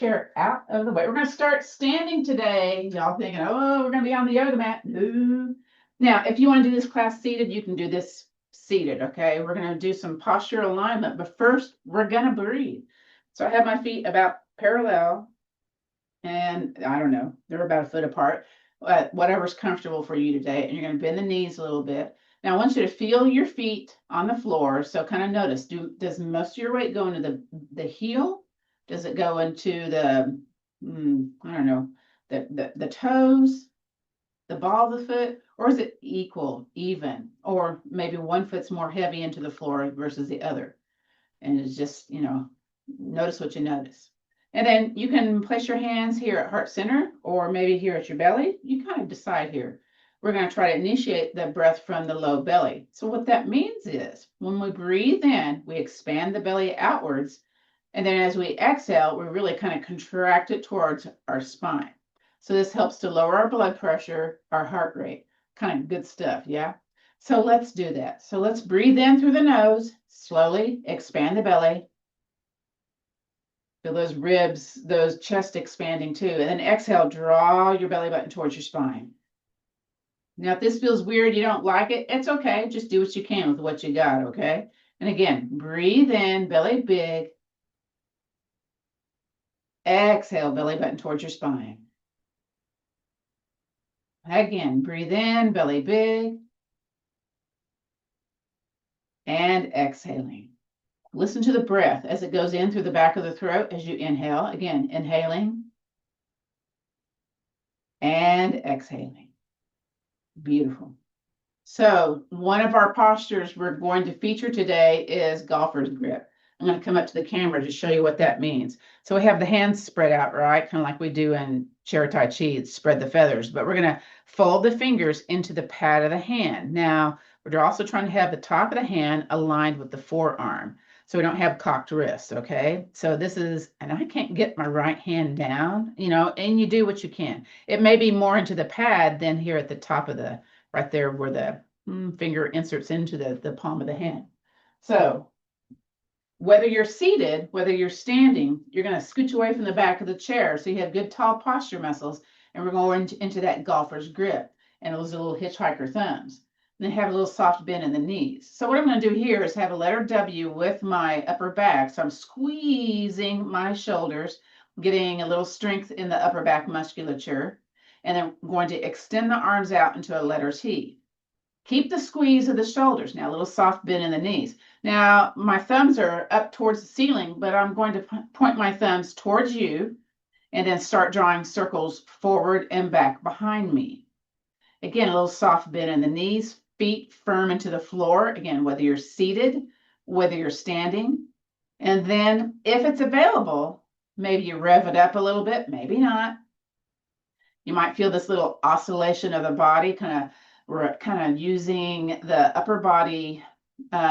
chair out of the way. We're going to start standing today. Y'all thinking, oh, we're going to be on the yoga mat. No. Now, if you want to do this class seated, you can do this seated, okay? We're going to do some postural alignment, but first we're going to breathe. So I have my feet about parallel, and I don't know, they're about a foot apart, whatever's comfortable for you today. And you're going to bend the knees a little bit. Now I want you to feel your feet on the floor. So kind of notice, does most of your weight go into the heel? Does it go into the, I don't know, the toes, the ball of the foot, or is it equal, even, or maybe one foot's more heavy into the floor versus the other? And it's just, notice what you notice. And then you can place your hands here at heart center or maybe here at your belly. You kind of decide here. We're going to try to initiate the breath from the low belly. So what that means is when we breathe in, we expand the belly outwards. And then as we exhale, we really kind of contract it towards our spine. So this helps to lower our blood pressure, our heart rate. Kind of good stuff, yeah? So let's do that. So let's breathe in through the nose, slowly expand the belly. Feel those ribs, those chest expanding too. And then exhale, draw your belly button towards your spine. Now, if this feels weird, you don't like it, it's okay. Just do what you can with what you got, okay? And again, breathe in, belly big. Exhale, belly button towards your spine. Again, breathe in, belly big. And exhaling. Listen to the breath as it goes in through the back of the throat as you inhale. Again, inhaling and exhaling. Beautiful. So one of our postures we're going to feature today is golfer's grip. I'm going to come up to the camera to show you what that means. So we have the hands spread out, right? Kind of like we do in chair tai chi, spread the feathers. But we're going to fold the fingers into the pad of the hand. Now, we're also trying to have the top of the hand aligned with the forearm, so we don't have cocked wrists, okay? So this is, and I can't get my right hand down, and you do what you can. It may be more into the pad than here at the top of the, right there where the finger inserts into the palm of the hand. So whether you're seated, whether you're standing, you're going to scooch away from the back of the chair so you have good tall posture muscles, and we're going into that golfer's grip and those little hitchhiker thumbs. And then have a little soft bend in the knees. So what I'm going to do here is have a letter W with my upper back. So I'm squeezing my shoulders, getting a little strength in the upper back musculature, and then I'm going to extend the arms out into a letter T. Keep the squeeze of the shoulders. Now a little soft bend in the knees. Now my thumbs are up towards the ceiling, but I'm going to point my thumbs towards you and then start drawing circles forward and back behind me. Again, a little soft bend in the knees, feet firm into the floor. Again, whether you're seated, whether you're standing. And then if it's available, maybe you rev it up a little bit, maybe not. You might feel this little oscillation of the body, kind of using the upper body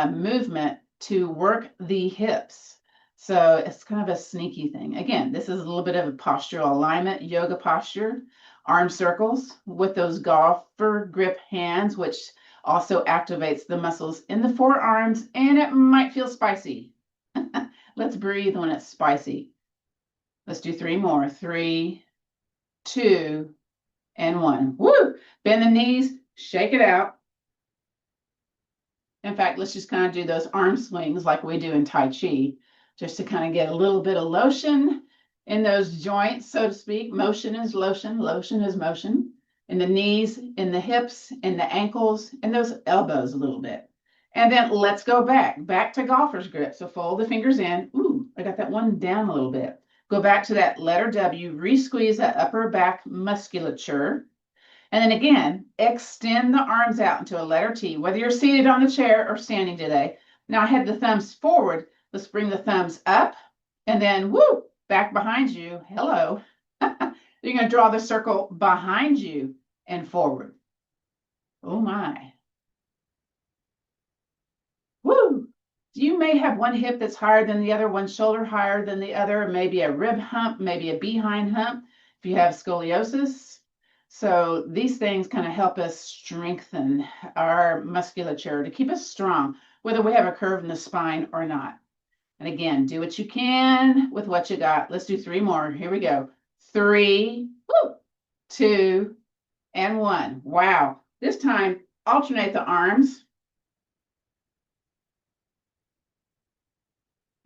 movement to work the hips. So it's kind of a sneaky thing. Again, this is a little bit of a postural alignment, yoga posture, arm circles with those golfer grip hands, which also activates the muscles in the forearms, and it might feel spicy. Let's breathe when it's spicy. Let's do 3 more. 3, 2, and 1. Woo! Bend the knees, shake it out. In fact, let's just kind of do those arm swings like we do in Tai Chi, just to kind of get a little bit of lotion in those joints, so to speak. Motion is lotion, lotion is motion. In the knees, in the hips, in the ankles, and those elbows a little bit. And then let's go back to golfer's grip. So fold the fingers in. Ooh, I got that one down a little bit. Go back to that letter W, re-squeeze that upper back musculature. And then again, extend the arms out into a letter T, whether you're seated on the chair or standing today. Now I have the thumbs forward. Let's bring the thumbs up and then woo, back behind you. Hello. You're going to draw the circle behind you and forward. Oh my. Woo. You may have one hip that's higher than the other, one shoulder higher than the other, maybe a rib hump, maybe a behind hump if you have scoliosis. So these things kind of help us strengthen our musculature to keep us strong, whether we have a curve in the spine or not. And again, do what you can with what you got. Let's do 3 more. Here we go. 3, woo, 2, and 1. Wow. This time, alternate the arms.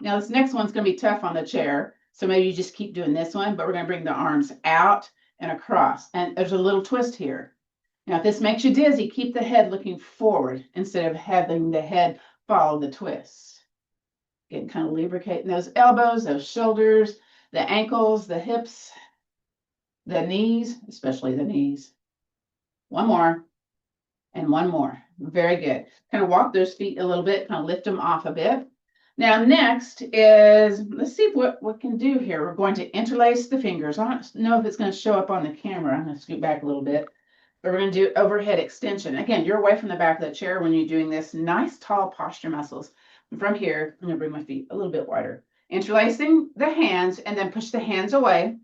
Now, this next one's going to be tough on the chair. So maybe you just keep doing this one, but we're going to bring the arms out and across. And there's a little twist here. Now, if this makes you dizzy, keep the head looking forward instead of having the head follow the twist. Again, kind of lubricating those elbows, those shoulders, the ankles, the hips, the knees, especially the knees. 1 more and 1 more. Very good. Kind of walk those feet a little bit, kind of lift them off a bit. Now, next is, let's see what we can do here. We're going to interlace the fingers. I don't know if it's going to show up on the camera. I'm going to scoot back a little bit. But we're going to do overhead extension. Again, you're away from the back of the chair when you're doing this. Nice, tall posture muscles. And from here, I'm going to bring my feet a little bit wider. Interlacing the hands and then push the hands away.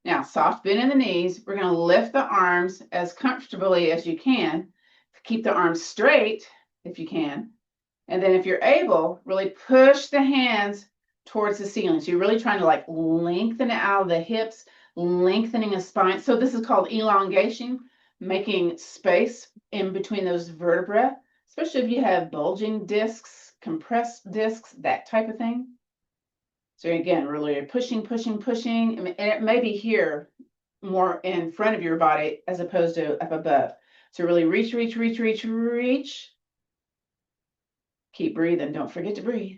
Now, soft bend in the knees. We're going to lift the arms as comfortably as you can. Keep the arms straight if you can. And then if you're able, really push the hands towards the ceiling. So you're really trying to like lengthen out of the hips, lengthening the spine. So this is called elongation, making space in between those vertebrae, especially if you have bulging discs, compressed discs, that type of thing. So again, really pushing, pushing, pushing. And it may be here more in front of your body as opposed to up above. So really reach, reach, reach, reach, reach. Keep breathing. Don't forget to breathe.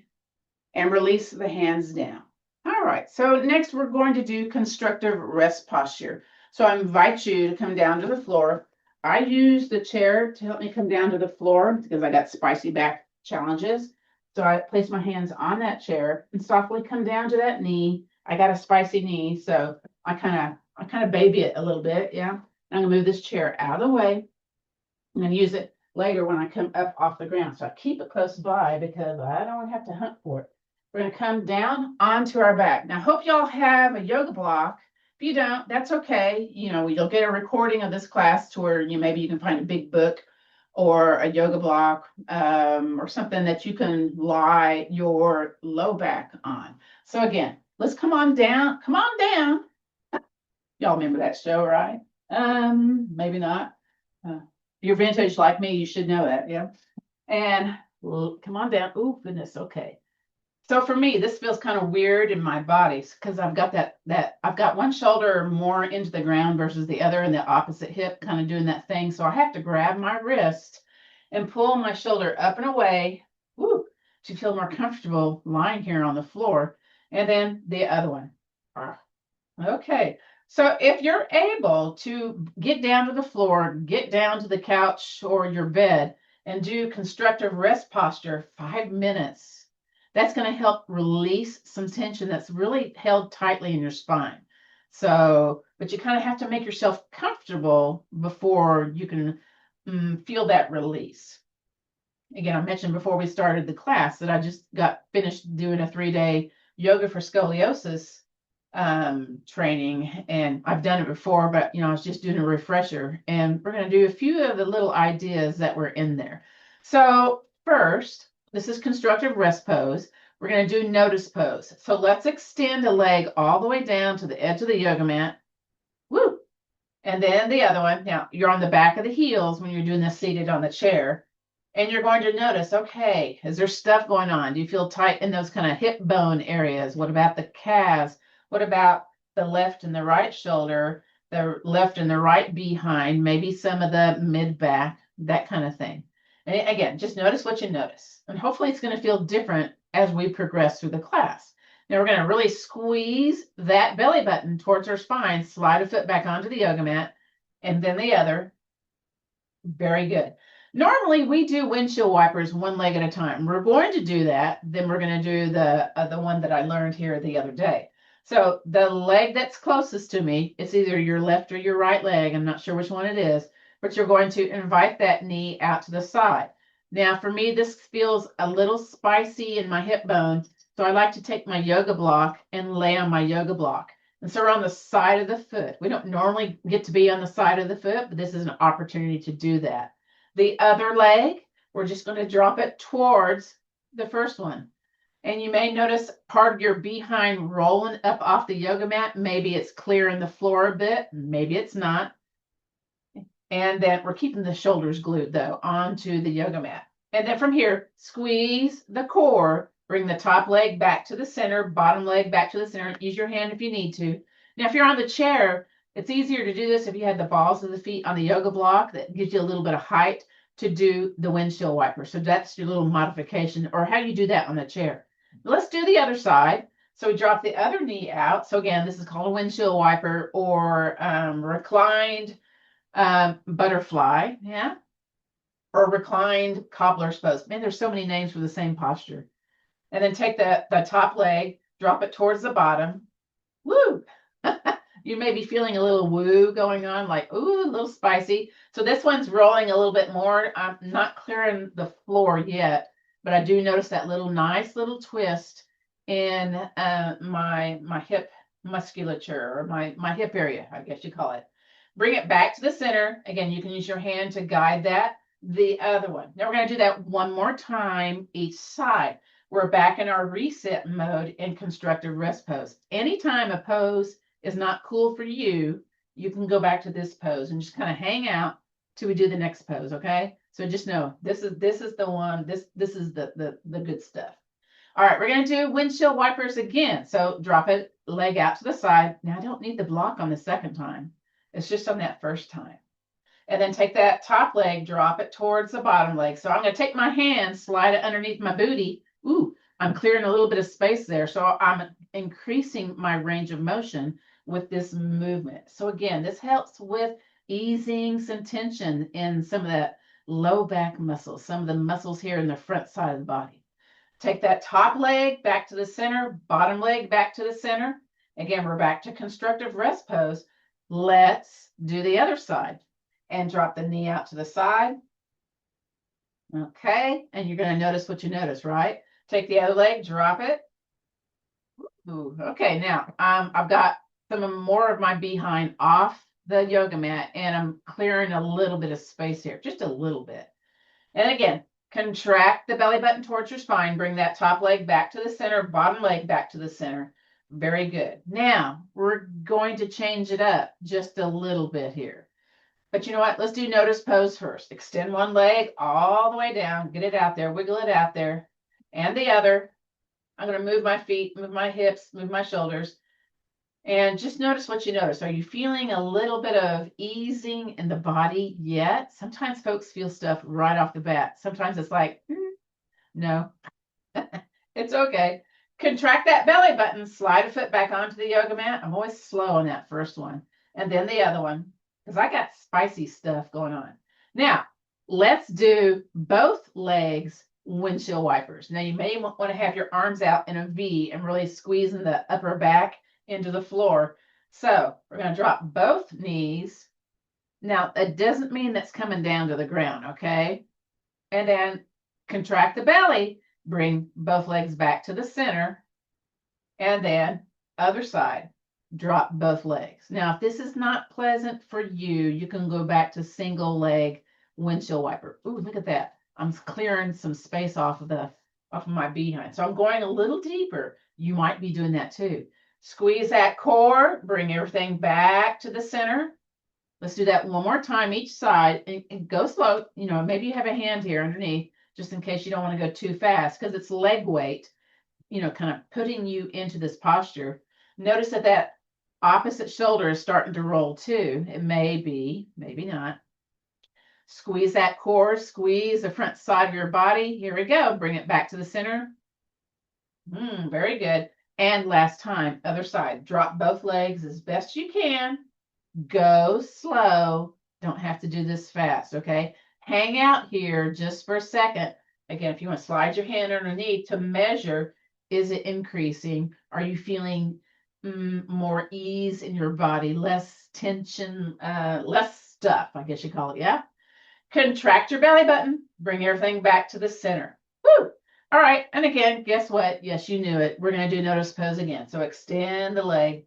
And release the hands down. All right. So next we're going to do constructive rest posture. So I invite you to come down to the floor. I use the chair to help me come down to the floor because I got spicy back challenges. So I place my hands on that chair and softly come down to that knee. I got a spicy knee, so I kind of baby it a little bit. Yeah. I'm going to move this chair out of the way. I'm going to use it later when I come up off the ground. So I keep it close by because I don't have to hunt for it. We're going to come down onto our back. Now, I hope y'all have a yoga block. If you don't, that's okay. You know, you'll get a recording of this class to where maybe you can find a big book or a yoga block or something that you can lie your low back on. So again, let's come on down. Come on down. Y'all remember that show, right? Maybe not. If you're vintage like me, you should know that, yeah. And come on down. Oh, goodness, okay. So for me, this feels kind of weird in my body because I've got I've got one shoulder more into the ground versus the other and the opposite hip kind of doing that thing. So I have to grab my wrist and pull my shoulder up and away to feel more comfortable lying here on the floor. And then the other one. Okay. So if you're able to get down to the floor, get down to the couch or your bed and do constructive rest posture 5 minutes, that's going to help release some tension that's really held tightly in your spine. So, but you kind of have to make yourself comfortable before you can feel that release. Again, I mentioned before we started the class that I just got finished doing a 3-day yoga for scoliosis training, and I've done it before, but I was just doing a refresher, and we're going to do a few of the little ideas that were in there. So first, this is constructive rest pose. We're going to do notice pose. So let's extend a leg all the way down to the edge of the yoga mat. Woo! And then the other one. Now you're on the back of the heels when you're doing this seated on the chair. And you're going to notice, okay, is there stuff going on? Do you feel tight in those kind of hip bone areas? What about the calves? What about the left and the right shoulder, the left and the right behind, maybe some of the mid back, that kind of thing. And again, just notice what you notice. And hopefully it's going to feel different as we progress through the class. Now we're going to really squeeze that belly button towards our spine, slide a foot back onto the yoga mat, and then the other. Very good. Normally we do windshield wipers one leg at a time. We're going to do that. Then we're going to do the one that I learned here the other day. So the leg that's closest to me, it's either your left or your right leg. I'm not sure which one it is, but you're going to invite that knee out to the side. Now for me, this feels a little spicy in my hip bone. So I like to take my yoga block and lay on my yoga block. And so we're on the side of the foot. We don't normally get to be on the side of the foot, but this is an opportunity to do that. The other leg, we're just going to drop it towards the first one. And you may notice part of your behind rolling up off the yoga mat. Maybe it's clearing the floor a bit, maybe it's not. And then we're keeping the shoulders glued though onto the yoga mat. And then from here, squeeze the core, bring the top leg back to the center, bottom leg back to the center. Use your hand if you need to. Now, if you're on the chair, it's easier to do this if you had the balls of the feet on the yoga block. That gives you a little bit of height to do the windshield wiper. So that's your little modification, or how you do that on the chair. Let's do the other side. So we drop the other knee out. So again, this is called a windshield wiper or reclined butterfly, yeah, or reclined cobbler's pose. Man, there's so many names for the same posture. And then take the top leg, drop it towards the bottom. Woo! You may be feeling a little woo going on, like, ooh, a little spicy. So this one's rolling a little bit more. I'm not clearing the floor yet, but I do notice that nice little twist in my hip musculature, or my hip area, I guess you call it. Bring it back to the center. Again, you can use your hand to guide that. The other one. Now we're going to do that one more time each side. We're back in our reset mode in constructive rest pose. Anytime a pose is not cool for you, you can go back to this pose and just kind of hang out till we do the next pose, okay? So just know this is the one, this is the good stuff. All right, we're going to do windshield wipers again. So drop it, leg out to the side. Now I don't need the block on the second time. It's just on that first time. And then take that top leg, drop it towards the bottom leg. So I'm going to take my hand, slide it underneath my booty. Ooh, I'm clearing a little bit of space there. So I'm increasing my range of motion with this movement. So again, this helps with easing some tension in some of that low back muscles, some of the muscles here in the front side of the body. Take that top leg back to the center, bottom leg back to the center. Again, we're back to constructive rest pose. Let's do the other side and drop the knee out to the side. Okay, and you're going to notice what you notice, right? Take the other leg, drop it. Ooh, okay, now I've got some more of my behind off the yoga mat, and I'm clearing a little bit of space here, just a little bit. And again, contract the belly button towards your spine. Bring that top leg back to the center, bottom leg back to the center. Very good. Now we're going to change it up just a little bit here. But you know what? Let's do notice pose first. Extend one leg all the way down. Get it out there. Wiggle it out there. And the other. I'm going to move my feet, move my hips, move my shoulders. And just notice what you notice. Are you feeling a little bit of easing in the body yet? Sometimes folks feel stuff right off the bat. Sometimes it's like, no, it's okay. Contract that belly button, slide a foot back onto the yoga mat. I'm always slow on that first one. And then the other one, because I got spicy stuff going on. Now, let's do both legs windshield wipers. Now, you may want to have your arms out in a V and really squeezing the upper back into the floor. So we're going to drop both knees. Now, it doesn't mean that's coming down to the ground, okay? And then contract the belly. Bring both legs back to the center. And then other side. Drop both legs. Now, if this is not pleasant for you, you can go back to single leg windshield wiper. Ooh, look at that. I'm clearing some space off of my behind. So I'm going a little deeper. You might be doing that too. Squeeze that core, bring everything back to the center. Let's do that one more time each side and go slow. You know, maybe you have a hand here underneath just in case you don't want to go too fast because it's leg weight, you know, kind of putting you into this posture. Notice that opposite shoulder is starting to roll too. It may be, maybe not. Squeeze that core, squeeze the front side of your body. Here we go. Bring it back to the center. Very good. And last time, other side. Drop both legs as best you can. Go slow. Don't have to do this fast, okay? Hang out here just for a second. Again, if you want to slide your hand underneath to measure, is it increasing? Are you feeling more ease in your body, less tension, less stuff, I guess you call it, yeah? Contract your belly button. Bring everything back to the center. Woo! All right, and again, guess what? Yes, you knew it. We're going to do notice pose again. So extend the leg,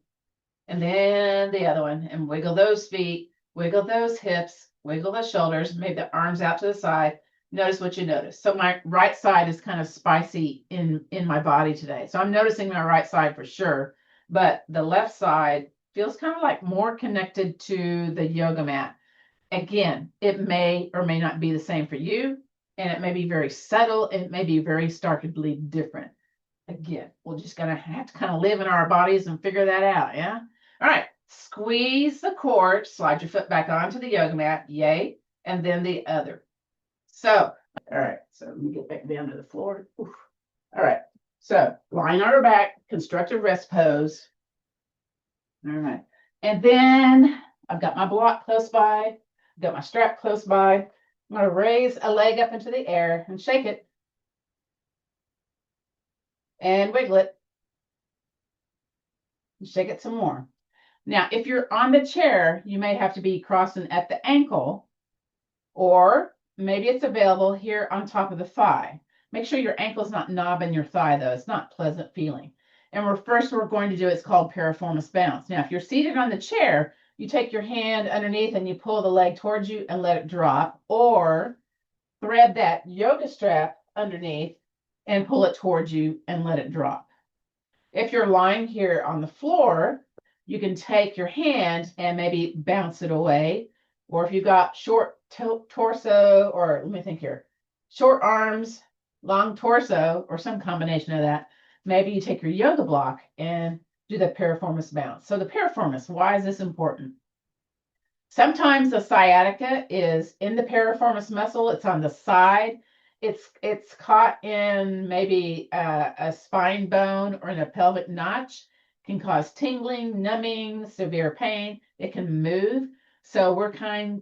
and then the other one, and wiggle those feet, wiggle those hips, wiggle the shoulders, maybe the arms out to the side. Notice what you notice. So my right side is kind of spicy in my body today. So I'm noticing my right side for sure, but the left side feels kind of like more connected to the yoga mat. Again, it may or may not be the same for you, and it may be very subtle, and it may be very starkly different. Again, we're just gonna have to kind of live in our bodies and figure that out, yeah? All right, squeeze the cord, slide your foot back onto the yoga mat, yay, and then the other. So, all right, so let me get back down to the floor. Oof. All right, so lying on our back, constructive rest pose. All right, and then I've got my block close by, got my strap close by. I'm gonna raise a leg up into the air and shake it and wiggle it. Shake it some more. Now, if you're on the chair, you may have to be crossing at the ankle, or maybe it's available here on top of the thigh. Make sure your ankle's not knobbing your thigh, though. It's not pleasant feeling. And we're going to do, it's called Piriformis bounce. Now, if you're seated on the chair, you take your hand underneath and you pull the leg towards you and let it drop, or thread that yoga strap underneath and pull it towards you and let it drop. If you're lying here on the floor, you can take your hand and maybe bounce it away. Or if you've got short torso, or let me think here, short arms, long torso, or some combination of that, maybe you take your yoga block and do the piriformis bounce. So the piriformis, why is this important? Sometimes the sciatica is in the piriformis muscle. It's on the side. It's caught in maybe a spine bone or in a pelvic notch. Can cause tingling, numbing, severe pain. It can move. So we're trying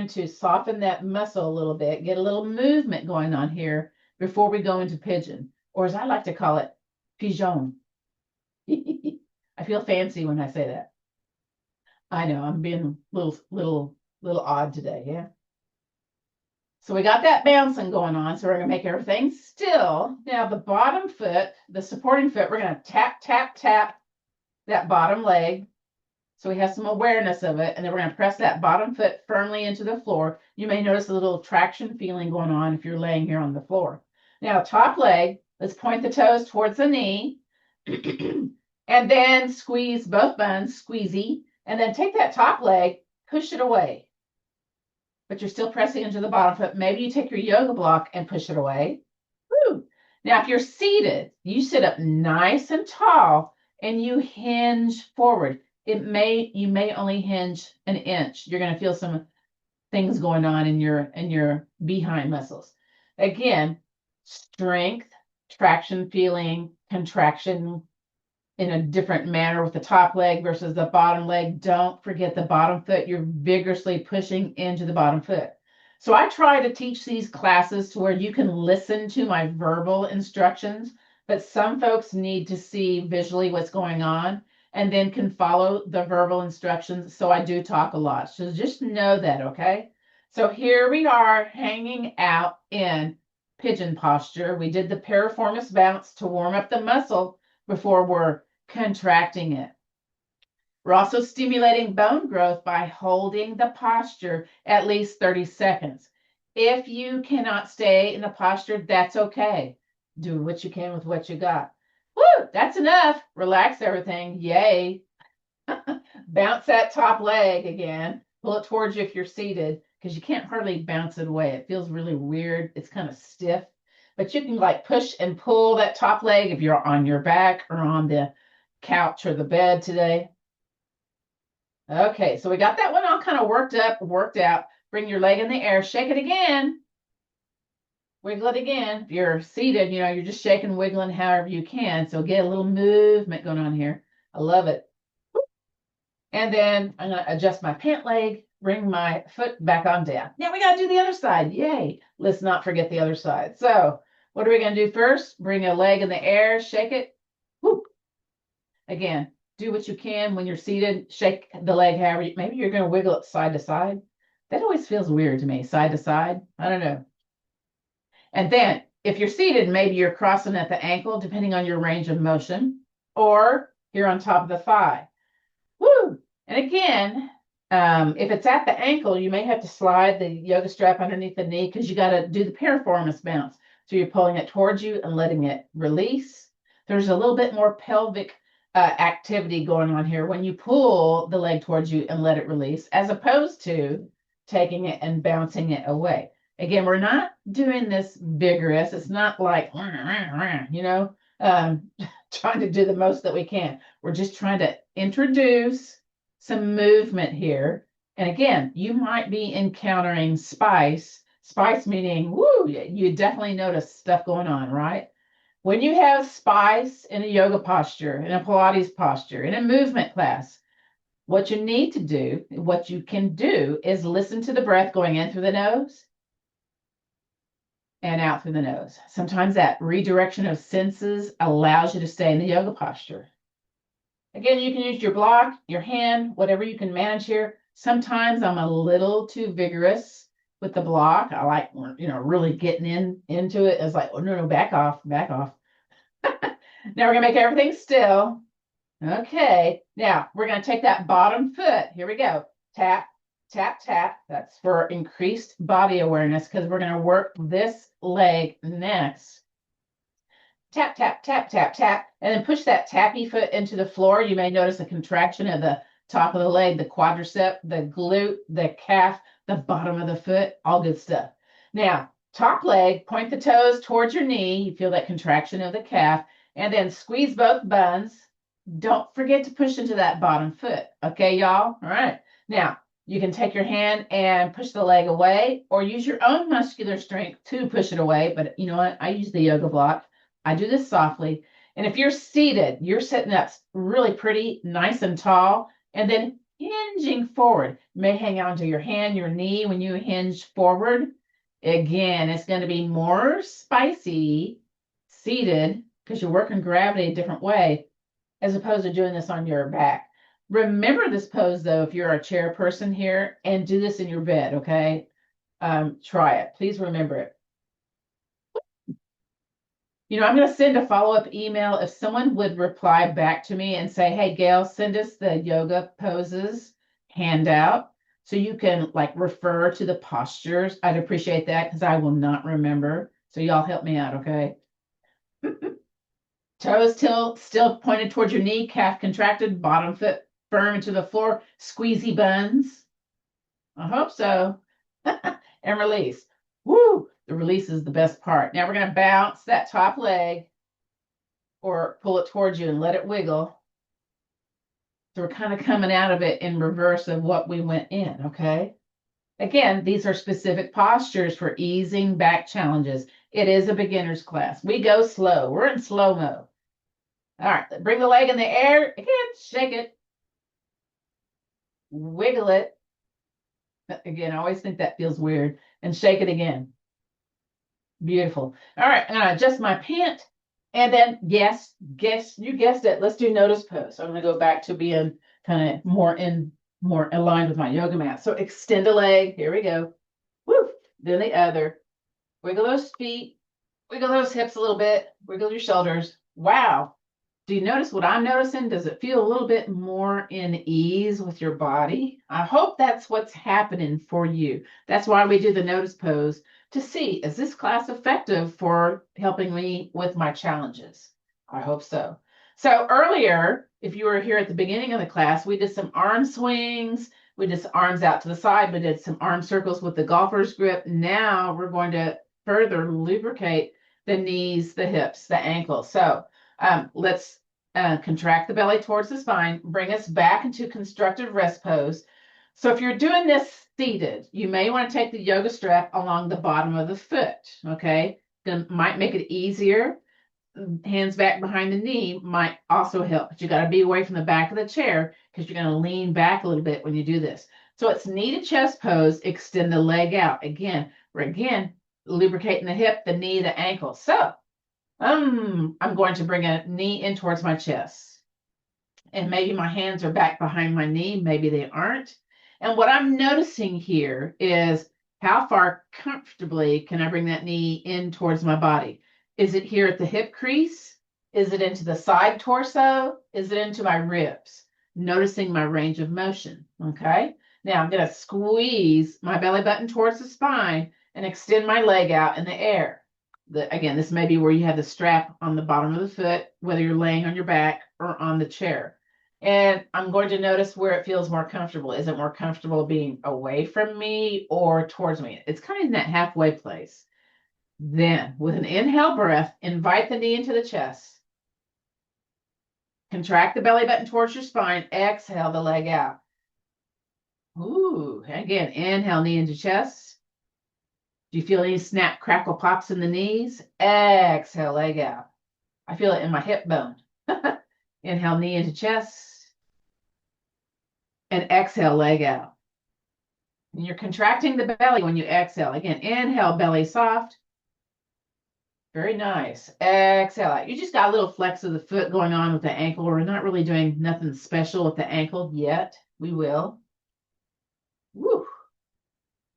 to soften that muscle a little bit, get a little movement going on here before we go into pigeon, or as I like to call it, pigeon. I feel fancy when I say that. I know I'm being a little odd today, yeah. So we got that bouncing going on. So we're going to make everything still. Now the bottom foot, the supporting foot, we're going to tap, tap, tap that bottom leg. So we have some awareness of it. And then we're going to press that bottom foot firmly into the floor. You may notice a little traction feeling going on if you're laying here on the floor. Now top leg, let's point the toes towards the knee. And then squeeze both buns, squeezy. And then take that top leg, push it away. But you're still pressing into the bottom foot. Maybe you take your yoga block and push it away. Woo. Now, if you're seated, you sit up nice and tall and you hinge forward. You may only hinge an inch. You're going to feel some things going on in your behind muscles. Again, strength, traction feeling, contraction in a different manner with the top leg versus the bottom leg. Don't forget the bottom foot. You're vigorously pushing into the bottom foot. So I try to teach these classes to where you can listen to my verbal instructions, but some folks need to see visually what's going on and then can follow the verbal instructions. So I do talk a lot. So just know that, okay? So here we are hanging out in pigeon posture. We did the piriformis bounce to warm up the muscle before we're contracting it. We're also stimulating bone growth by holding the posture at least 30 seconds. If you cannot stay in the posture, that's okay. Do what you can with what you got. Woo, that's enough. Relax everything. Yay. Bounce that top leg again. Pull it towards you if you're seated, because you can't hardly bounce it away. It feels really weird. It's kind of stiff. But you can like push and pull that top leg if you're on your back or on the couch or the bed today. Okay, so we got that one all kind of worked out. Bring your leg in the air, shake it again. Wiggle it again. If you're seated, you're just shaking, wiggling however you can. So get a little movement going on here. I love it. And then I'm going to adjust my pant leg, bring my foot back on down. Now we got to do the other side. Yay. Let's not forget the other side. So what are we going to do first? Bring a leg in the air, shake it. Whoop. Again, do what you can when you're seated. Shake the leg however maybe you're going to wiggle it side to side. That always feels weird to me, side to side. I don't know. And then if you're seated, maybe you're crossing at the ankle, depending on your range of motion, or you're on top of the thigh. Woo! And again, If it's at the ankle, you may have to slide the yoga strap underneath the knee because you got to do the piriformis bounce. So you're pulling it towards you and letting it release. There's a little bit more pelvic activity going on here when you pull the leg towards you and let it release, as opposed to taking it and bouncing it away. Again, we're not doing this vigorous. It's not like, you know, trying to do the most that we can. We're just trying to introduce some movement here. And again, you might be encountering spice meaning, woo, you definitely notice stuff going on, right? When you have spice in a yoga posture, in a Pilates posture, in a movement class, what you need to do, what you can do is listen to the breath going in through the nose and out through the nose. Sometimes that redirection of senses allows you to stay in the yoga posture. Again, you can use your block, your hand, whatever you can manage here. Sometimes I'm a little too vigorous with the block. I like, really getting into it. It's like, oh, no, back off. Now we're gonna make everything still. Okay, now we're gonna take that bottom foot. Here we go. Tap, tap, tap. That's for increased body awareness because we're gonna work this leg next. Tap, tap, tap, tap, tap, and then push that tappy foot into the floor. You may notice a contraction of the top of the leg, the quadricep, the glute, the calf, the bottom of the foot, all good stuff. Now, top leg, point the toes towards your knee. You feel that contraction of the calf, and then squeeze both buns. Don't forget to push into that bottom foot. Okay, y'all? All right. Now, you can take your hand and push the leg away or use your own muscular strength to push it away. But you know what? I use the yoga block. I do this softly. And if you're seated, you're sitting up really pretty, nice and tall, and then hinging forward. You may hang on to your hand, your knee when you hinge forward. Again, it's going to be more spicy seated because you're working gravity a different way as opposed to doing this on your back. Remember this pose, though, if you're a chair person here, and do this in your bed, okay? Try it. Please remember it. I'm going to send a follow-up email if someone would reply back to me and say, hey, Gail, send us the yoga poses handout so you can refer to the postures. I'd appreciate that because I will not remember. So y'all help me out, okay? Toes still pointed towards your knee, calf contracted, bottom foot firm into the floor, squeezy buns. I hope so. And release. Woo! The release is the best part. Now we're going to bounce that top leg or pull it towards you and let it wiggle. So we're kind of coming out of it in reverse of what we went in, okay? Again, these are specific postures for easing back challenges. It is a beginner's class. We go slow. We're in slow-mo. All right, bring the leg in the air. Again, shake it. Wiggle it. Again, I always think that feels weird. And shake it again. Beautiful. All right, I'm going to adjust my pant. And then, yes, you guessed it. Let's do notice pose. So I'm going to go back to being kind of more aligned with my yoga mat. So extend a leg. Here we go. Woo. Then the other. Wiggle those feet. Wiggle those hips a little bit. Wiggle your shoulders. Wow. Do you notice what I'm noticing? Does it feel a little bit more in ease with your body? I hope that's what's happening for you. That's why we do the notice pose, to see, is this class effective for helping me with my challenges? I hope so. So earlier, if you were here at the beginning of the class, we did some arm swings. We did some arms out to the side. We did some arm circles with the golfer's grip. Now we're going to further lubricate the knees, the hips, the ankles. So let's contract the belly towards the spine, bring us back into constructive rest pose. So if you're doing this seated, you may want to take the yoga strap along the bottom of the foot, okay? That might make it easier. Hands back behind the knee might also help, but you got to be away from the back of the chair because you're going to lean back a little bit when you do this. So it's knee to chest pose, extend the leg out. We're lubricating the hip, the knee, the ankle. So I'm going to bring a knee in towards my chest. And maybe my hands are back behind my knee. Maybe they aren't. And what I'm noticing here is how far comfortably can I bring that knee in towards my body? Is it here at the hip crease? Is it into the side torso? Is it into my ribs? Noticing my range of motion, okay? Now I'm going to squeeze my belly button towards the spine and extend my leg out in the air. Again, this may be where you have the strap on the bottom of the foot, whether you're laying on your back or on the chair. And I'm going to notice where it feels more comfortable. Is it more comfortable being away from me or towards me? It's kind of in that halfway place. Then, with an inhale breath, invite the knee into the chest. Contract the belly button towards your spine. Exhale the leg out. Ooh, again, inhale, knee into chest. Do you feel any snap, crackle, pops in the knees? Exhale, leg out. I feel it in my hip bone. Inhale, knee into chest. And exhale, leg out. And you're contracting the belly when you exhale. Again, inhale, belly soft. Very nice. Exhale out. You just got a little flex of the foot going on with the ankle. We're not really doing nothing special with the ankle yet. We will. Woo.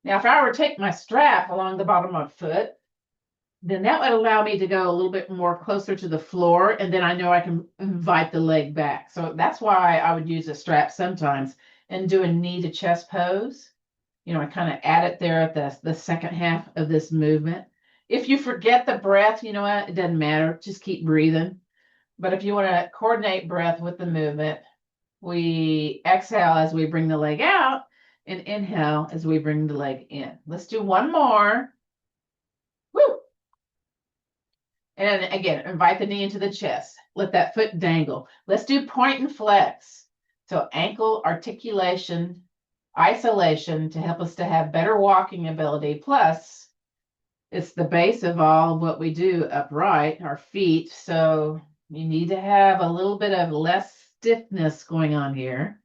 Now, if I were to take my strap along the bottom of my foot, then that would allow me to go a little bit more closer to the floor, and then I know I can invite the leg back. So that's why I would use a strap sometimes and do a knee to chest pose. You know, I kind of add it there at the second half of this movement. If you forget the breath, you know what? It doesn't matter. Just keep breathing. But if you want to coordinate breath with the movement, we exhale as we bring the leg out and inhale as we bring the leg in. Let's do one more. Woo! And again, invite the knee into the chest. Let that foot dangle. Let's do point and flex. So ankle articulation, isolation to help us to have better walking ability. Plus, it's the base of all of what we do upright, our feet. So you need to have a little bit of less stiffness going on here.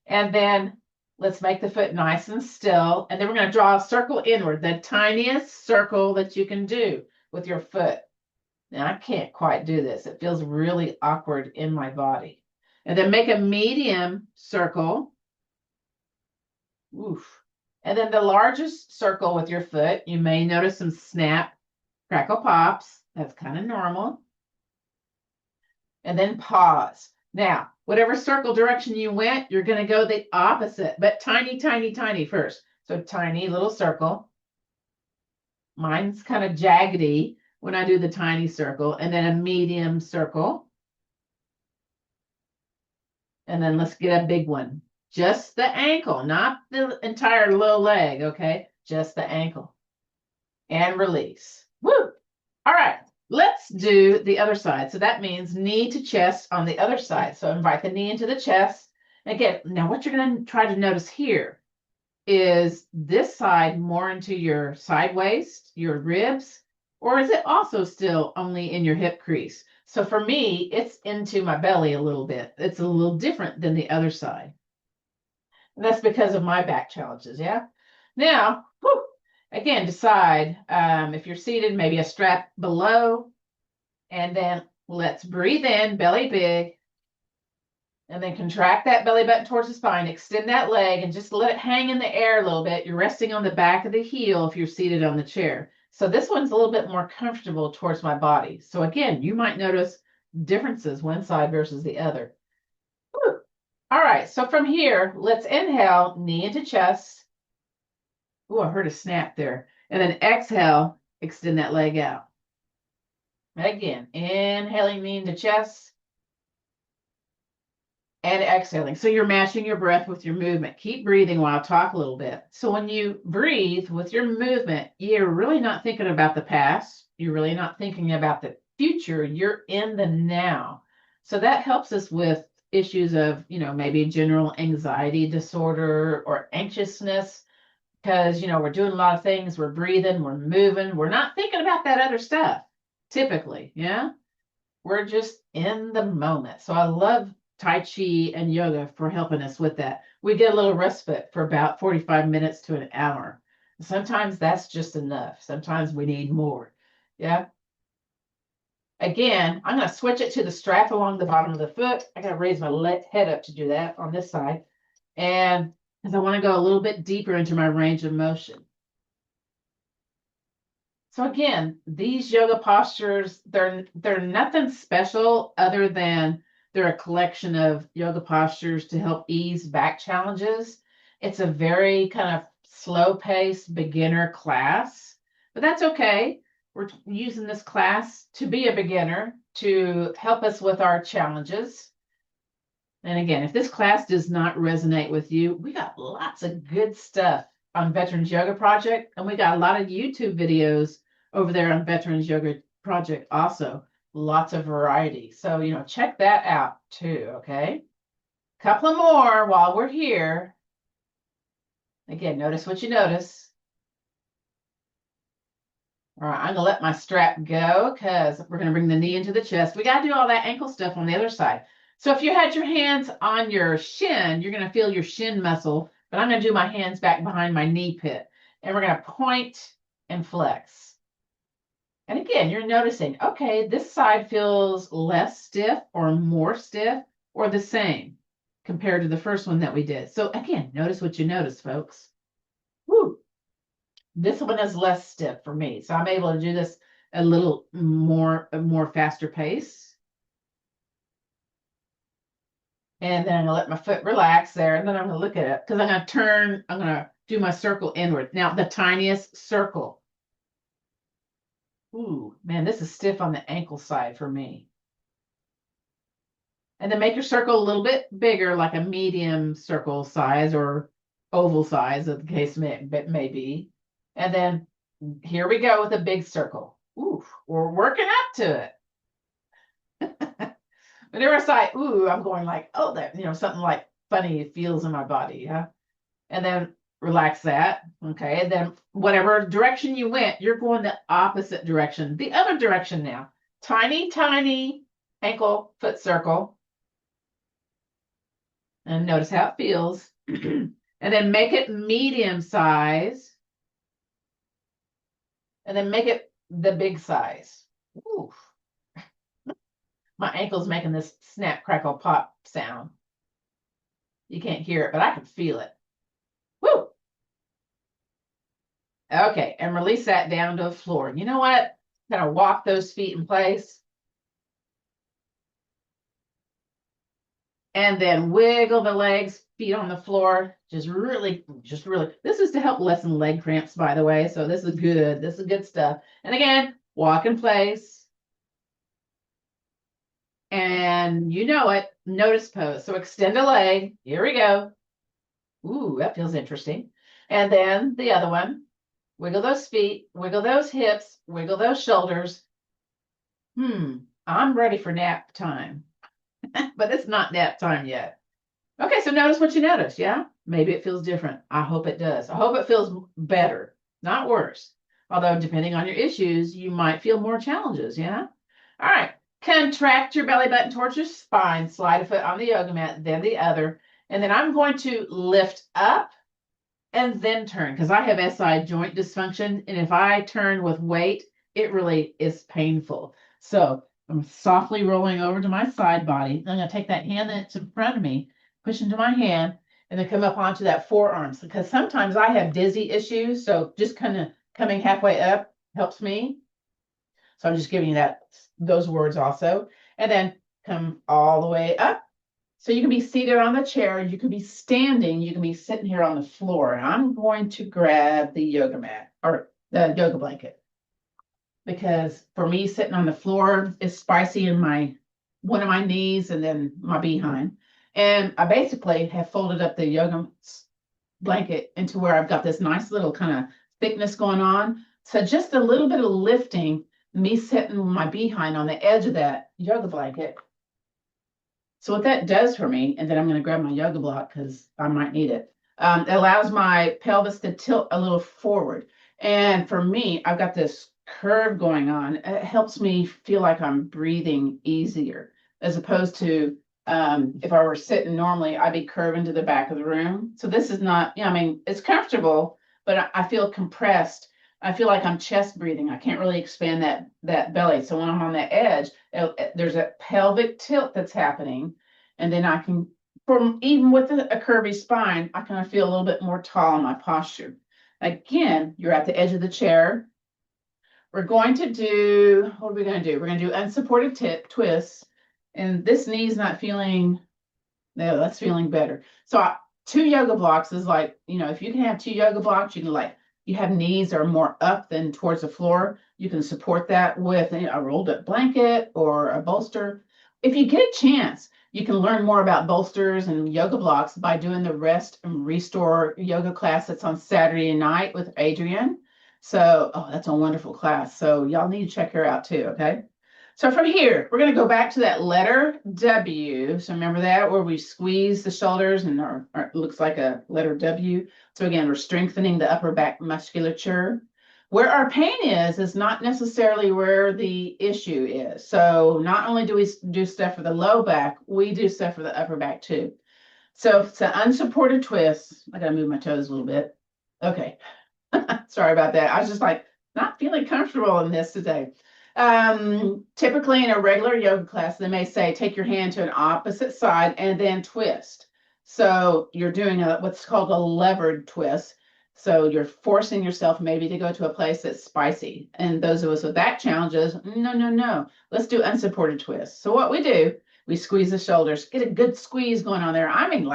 And then let's make the foot nice and still. And then we're going to draw a circle inward, the tiniest circle that you can do with your foot. Now, I can't quite do this. It feels really awkward in my body. And then make a medium circle. Oof. And then the largest circle with your foot, you may notice some snap, crackle, pops. That's kind of normal. And then pause. Now, whatever circle direction you went, you're going to go the opposite, but tiny, tiny, tiny first. So tiny little circle. Mine's kind of jaggedy when I do the tiny circle, and then a medium circle. And then let's get a big one. Just the ankle, not the entire low leg, okay? Just the ankle. And release. Woo! All right, let's do the other side. So that means knee to chest on the other side. So invite the knee into the chest. Again, now what you're going to try to notice here is this side more into your side waist, your ribs, or is it also still only in your hip crease? So for me, it's into my belly a little bit. It's a little different than the other side. And that's because of my back challenges, yeah? Now, again, decide if you're seated, maybe a strap below, and then let's breathe in, belly big, and then contract that belly button towards the spine, extend that leg, and just let it hang in the air a little bit. You're resting on the back of the heel if you're seated on the chair. So this one's a little bit more comfortable towards my body. So again, you might notice differences one side versus the other. Woo. All right, so from here, let's inhale, knee into chest. Oh, I heard a snap there. And then exhale, extend that leg out. Again, inhaling, knee into chest. And exhaling. So you're matching your breath with your movement. Keep breathing while I talk a little bit. So when you breathe with your movement, you're really not thinking about the past. You're really not thinking about the future. You're in the now. So that helps us with issues of, maybe general anxiety disorder or anxiousness, because, we're doing a lot of things. We're breathing, we're moving. We're not thinking about that other stuff, typically. Yeah. We're just in the moment. So I love Tai Chi and yoga for helping us with that. We get a little respite for about 45 minutes to an hour. Sometimes that's just enough. Sometimes we need more. Yeah. Again, I'm going to switch it to the strap along the bottom of the foot. I got to raise my head up to do that on this side. And because I want to go a little bit deeper into my range of motion. So again, these yoga postures, they're nothing special other than they're a collection of yoga postures to help ease back challenges. It's a very kind of slow-paced beginner class, but that's okay. We're using this class to be a beginner, to help us with our challenges. And again, if this class does not resonate with you, we got lots of good stuff on Veterans Yoga Project, and we got a lot of YouTube videos over there on Veterans Yoga Project also. Lots of variety. So, check that out too, okay? Couple more while we're here. Again, notice what you notice. All right, I'm gonna let my strap go because we're gonna bring the knee into the chest. We gotta do all that ankle stuff on the other side. So if you had your hands on your shin, you're gonna feel your shin muscle, but I'm gonna do my hands back behind my knee pit. And we're gonna point and flex. And again, you're noticing, okay, this side feels less stiff or more stiff or the same compared to the first one that we did. So again, notice what you notice, folks. Woo. This one is less stiff for me. So I'm able to do this a little more faster pace. And then I'm gonna let my foot relax there. And then I'm gonna look at it because I'm gonna do my circle inward. Now the tiniest circle. Ooh, man, this is stiff on the ankle side for me. And then make your circle a little bit bigger, like a medium circle size or oval size, as the case may be. And then here we go with a big circle. Ooh, we're working up to it. Whenever I say, ooh, I'm going like, oh, that, something like funny feels in my body. Yeah. And then relax that. Okay. And then whatever direction you went, you're going the opposite direction, the other direction now. Tiny, tiny ankle foot circle. And notice how it feels. And then make it medium size. And then make it the big size. Ooh. My ankle's making this snap, crackle, pop sound. You can't hear it, but I can feel it. Woo! Okay, and release that down to the floor. You know what? Kind of walk those feet in place. And then wiggle the legs, feet on the floor. Just really. This is to help lessen leg cramps, by the way. So this is good. This is good stuff. And again, walk in place. And you know it, notice pose. So extend a leg. Here we go. Ooh, that feels interesting. And then the other one. Wiggle those feet, wiggle those hips, wiggle those shoulders. I'm ready for nap time. But it's not nap time yet. Okay, so notice what you notice, yeah? Maybe it feels different. I hope it does. I hope it feels better, not worse. Although, depending on your issues, you might feel more challenges, yeah? All right, contract your belly button towards your spine, slide a foot on the yoga mat, then the other. And then I'm going to lift up and then turn, because I have SI joint dysfunction. And if I turn with weight, it really is painful. So I'm softly rolling over to my side body. I'm going to take that hand that's in front of me, push into my hand, and then come up onto that forearms, because sometimes I have dizzy issues. So just kind of coming halfway up helps me. So I'm just giving you those words also. And then come all the way up. So you can be seated on the chair, you can be standing, you can be sitting here on the floor. And I'm going to grab the yoga mat or the yoga blanket, because for me, sitting on the floor is spicy in one of my knees and then my behind. And I basically have folded up the yoga blanket into where I've got this nice little kind of thickness going on. So just a little bit of lifting, me sitting my behind on the edge of that yoga blanket. So what that does for me, and then I'm going to grab my yoga block because I might need it. It allows my pelvis to tilt a little forward. And for me, I've got this curve going on. It helps me feel like I'm breathing easier, as opposed to if I were sitting normally, I'd be curving to the back of the room. So this is not, it's comfortable, but I feel compressed. I feel like I'm chest breathing. I can't really expand that belly. So when I'm on that edge, there's a pelvic tilt that's happening. And then I can, even with a curvy spine, I kind of feel a little bit more tall in my posture. Again, you're at the edge of the chair. We're going to do, what are we going to do? We're going to do unsupported twists. And this knee's not feeling, no, that's feeling better. So 2 yoga blocks is like, if you can have 2 yoga blocks, you can you have knees that are more up than towards the floor. You can support that with a rolled up blanket or a bolster. If you get a chance, you can learn more about bolsters and yoga blocks by doing the Rest and Restore yoga class that's on Saturday night with Adrienne. So, that's a wonderful class. So y'all need to check her out too, okay? So from here, we're going to go back to that letter W. So remember that, where we squeeze the shoulders and it looks like a letter W. So again, we're strengthening the upper back musculature. Where our pain is not necessarily where the issue is. So not only do we do stuff for the low back, we do stuff for the upper back too. So it's an unsupported twist. I got to move my toes a little bit. Okay. Sorry about that. I was just not feeling comfortable in this today. Typically in a regular yoga class, they may say, take your hand to an opposite side and then twist. So you're doing what's called a levered twist. So you're forcing yourself maybe to go to a place that's spicy. And those of us with back challenges, no. Let's do unsupported twists. So what we do, we squeeze the shoulders, get a good squeeze going on there. I mean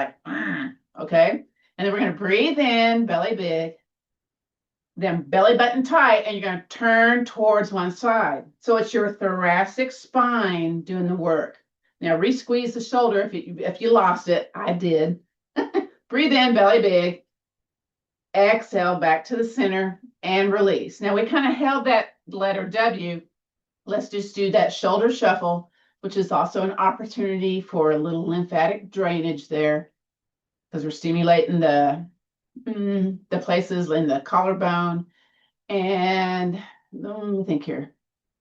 okay? And then we're going to breathe in, belly big. Then belly button tight, and you're going to turn towards one side. So it's your thoracic spine doing the work. Now re-squeeze the shoulder if you lost it. I did. Breathe in, belly big. Exhale back to the center and release. Now we kind of held that letter W. Let's just do that shoulder shuffle, which is also an opportunity for a little lymphatic drainage there, because we're stimulating the places in the collarbone, and let me think here,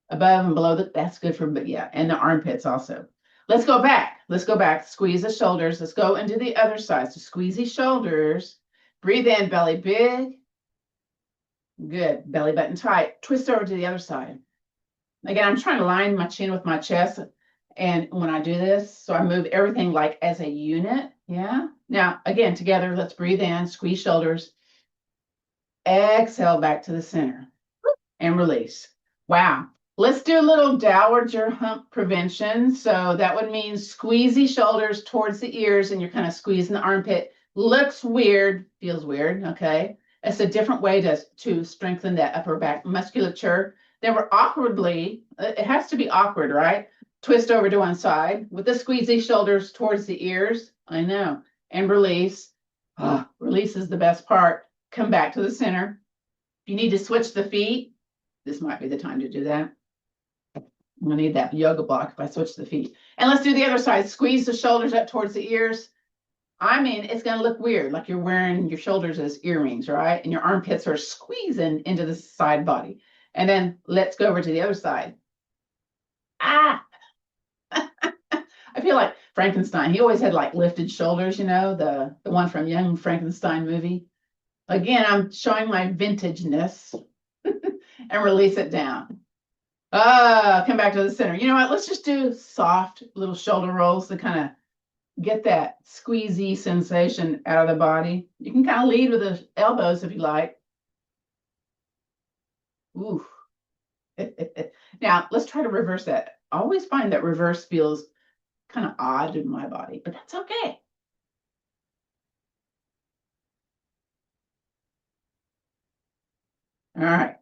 above and below that's good for, but yeah, and the armpits also. Let's go back, squeeze the shoulders. Let's go into the other side. So squeeze these shoulders, breathe in, belly big, good, belly button tight, twist over to the other side. Again, I'm trying to line my chin with my chest, and when I do this, so I move everything like as a unit. Yeah. Now, again, together, let's breathe in, squeeze shoulders, exhale back to the center, and release. Wow. Let's do a little dowager hump prevention. So that would mean squeezy shoulders towards the ears, and you're kind of squeezing the armpit. Looks weird, feels weird, okay? It's a different way to strengthen that upper back musculature. Then we're awkwardly, it has to be awkward, right? Twist over to one side with the squeezy shoulders towards the ears. I know. And release. Release is the best part. Come back to the center. If you need to switch the feet, this might be the time to do that. I'm going to need that yoga block if I switch the feet. And let's do the other side. Squeeze the shoulders up towards the ears. I mean, it's going to look weird, like you're wearing your shoulders as earrings, right? And your armpits are squeezing into the side body. And then let's go over to the other side. I feel like Frankenstein. He always had lifted shoulders, the one from Young Frankenstein movie. Again, I'm showing my vintageness and release it down. Come back to the center. You know what? Let's just do soft little shoulder rolls to kind of get that squeezy sensation out of the body. You can kind of lead with the elbows if you like. Ooh. Now, let's try to reverse that. I always find that reverse feels kind of odd in my body, but that's okay. All right,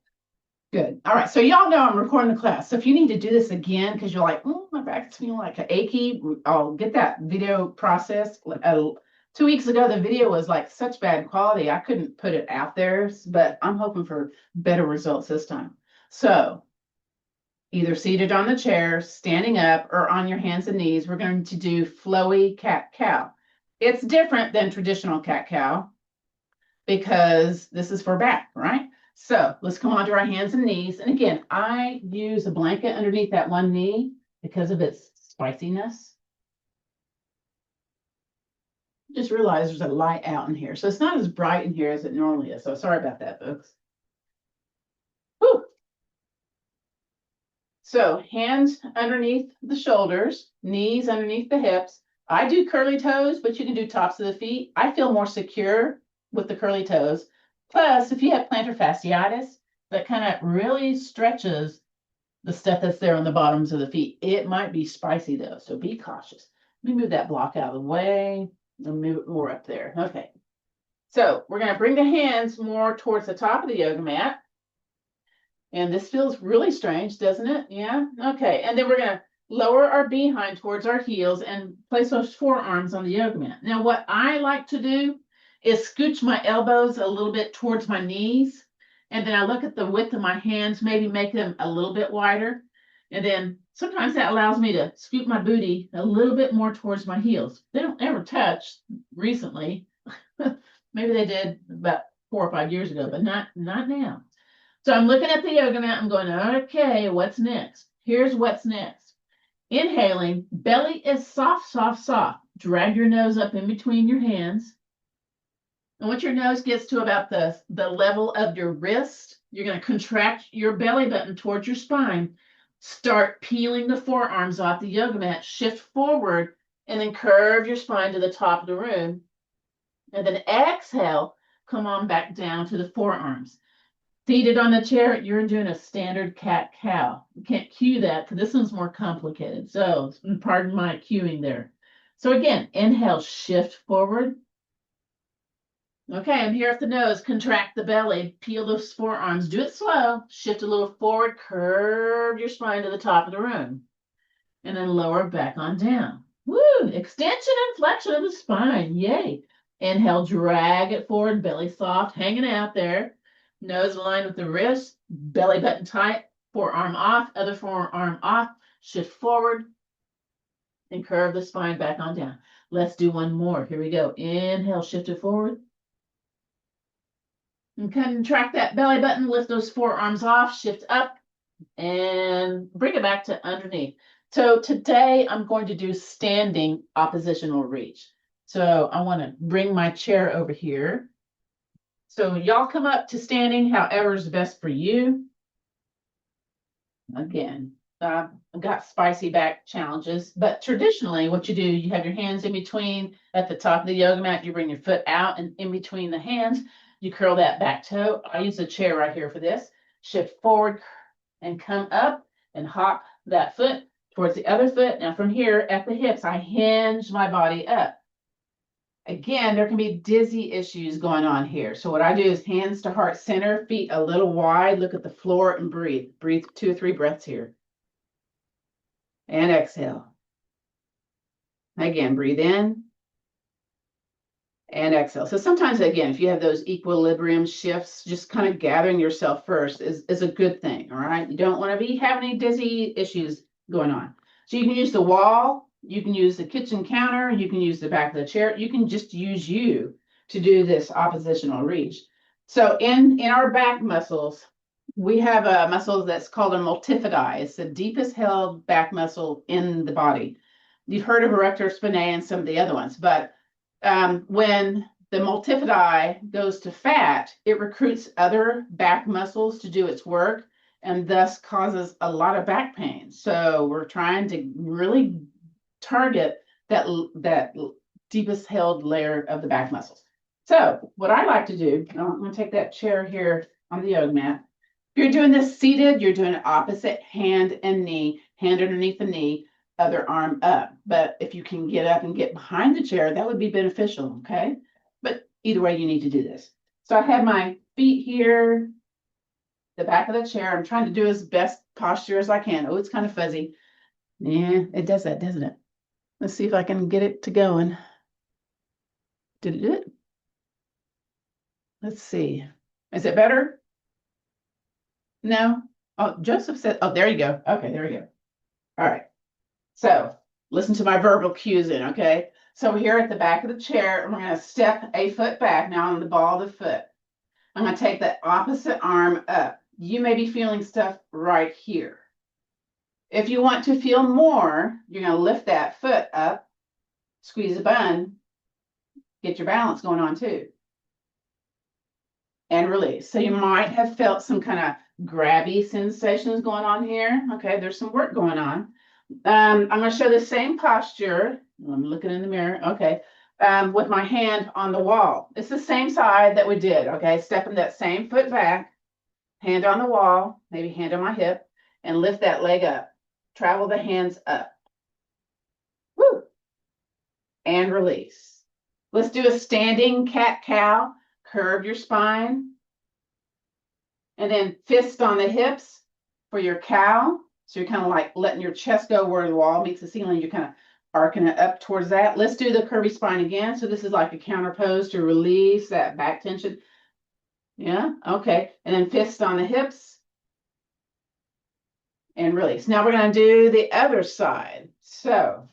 good. All right, so y'all know I'm recording the class. So if you need to do this again because you're like, oh, my back's feeling like achy, I'll get that video processed. 2 weeks ago, the video was such bad quality, I couldn't put it out there, but I'm hoping for better results this time. So either seated on the chair, standing up, or on your hands and knees, we're going to do flowy cat-cow. It's different than traditional cat-cow because this is for back, right? So let's come onto our hands and knees. And again, I use a blanket underneath that one knee because of its spiciness. Just realized there's a light out in here. So it's not as bright in here as it normally is. So sorry about that, folks. Whew. So hands underneath the shoulders, knees underneath the hips. I do curly toes, but you can do tops of the feet. I feel more secure with the curly toes. Plus, if you have plantar fasciitis, that kind of really stretches the stuff that's there on the bottoms of the feet. It might be spicy though, so be cautious. Let me move that block out of the way. I'll move it more up there. Okay. So we're going to bring the hands more towards the top of the yoga mat. And this feels really strange, doesn't it? Yeah. Okay. And then we're going to lower our behind towards our heels and place those forearms on the yoga mat. Now, what I like to do is scooch my elbows a little bit towards my knees. And then I look at the width of my hands, maybe make them a little bit wider. And then sometimes that allows me to scoot my booty a little bit more towards my heels. They don't ever touch recently. Maybe they did about 4 or 5 years ago, but not now. So I'm looking at the yoga mat. I'm going, okay, what's next? Here's what's next. Inhaling, belly is soft, soft, soft. Drag your nose up in between your hands. And once your nose gets to about the level of your wrist, you're going to contract your belly button towards your spine. Start peeling the forearms off the yoga mat. Shift forward and then curve your spine to the top of the room. And then exhale, come on back down to the forearms. Seated on the chair, you're doing a standard cat-cow. You can't cue that because this one's more complicated. So pardon my cueing there. So again, inhale, shift forward. Okay, I'm here at the nose. Contract the belly. Peel those forearms. Do it slow. Shift a little forward. Curve your spine to the top of the room. And then lower back on down. Woo! Extension and flexion of the spine. Yay! Inhale, drag it forward. Belly soft, hanging out there. Nose aligned with the wrist. Belly button tight. Forearm off. Other forearm off. Shift forward. And curve the spine back on down. Let's do one more. Here we go. Inhale, shift it forward. And contract that belly button, lift those forearms off, shift up, and bring it back to underneath. So today I'm going to do standing oppositional reach. So I want to bring my chair over here. So y'all come up to standing, however is best for you. Again, I've got spicy back challenges, but traditionally what you do, you have your hands in between at the top of the yoga mat, you bring your foot out and in between the hands. You curl that back toe. I use a chair right here for this. Shift forward and come up and hop that foot towards the other foot. Now from here at the hips, I hinge my body up. Again, there can be dizzy issues going on here. So what I do is hands to heart center, feet a little wide, look at the floor and breathe. Breathe 2 or 3 breaths here. And exhale. Again, breathe in. And exhale. So sometimes, again, if you have those equilibrium shifts, just kind of gathering yourself first is a good thing, all right? You don't want to be having any dizzy issues going on. So you can use the wall, you can use the kitchen counter, you can use the back of the chair, you can just use you to do this oppositional reach. So in our back muscles, we have a muscle that's called a multifidi. It's the deepest held back muscle in the body. You've heard of erector spinae and some of the other ones, but when the multifidi goes to fat, it recruits other back muscles to do its work and thus causes a lot of back pain. So we're trying to really target that deepest held layer of the back muscles. So what I like to do, I'm going to take that chair here on the yoga mat. If you're doing this seated, you're doing opposite hand and knee, hand underneath the knee, other arm up. But if you can get up and get behind the chair, that would be beneficial, okay? But either way, you need to do this. So I have my feet here, the back of the chair. I'm trying to do as best posture as I can. Oh, it's kind of fuzzy. Yeah, it does that, doesn't it? Let's see if I can get it to going. Did it do it? Let's see. Is it better? No? Oh, Joseph said, oh, there you go. Okay, there we go. All right. So listen to my verbal cues in, okay? So here at the back of the chair, we're going to step a foot back now on the ball of the foot. I'm going to take the opposite arm up. You may be feeling stuff right here. If you want to feel more, you're going to lift that foot up, squeeze a bun, get your balance going on too. And release. So you might have felt some kind of grabby sensations going on here. Okay, there's some work going on. I'm going to show the same posture. I'm looking in the mirror. Okay. With my hand on the wall. It's the same side that we did. Okay. Stepping that same foot back, hand on the wall, maybe hand on my hip, and lift that leg up. Travel the hands up. Woo. And release. Let's do a standing cat-cow. Curve your spine. And then fist on the hips for your cow. So you're kind of like letting your chest go where the wall meets the ceiling. You're kind of arcing it up towards that. Let's do the curvy spine again. So this is like a counter pose to release that back tension. Yeah, okay. And then fist on the hips and release. Now we're going to do the other side. So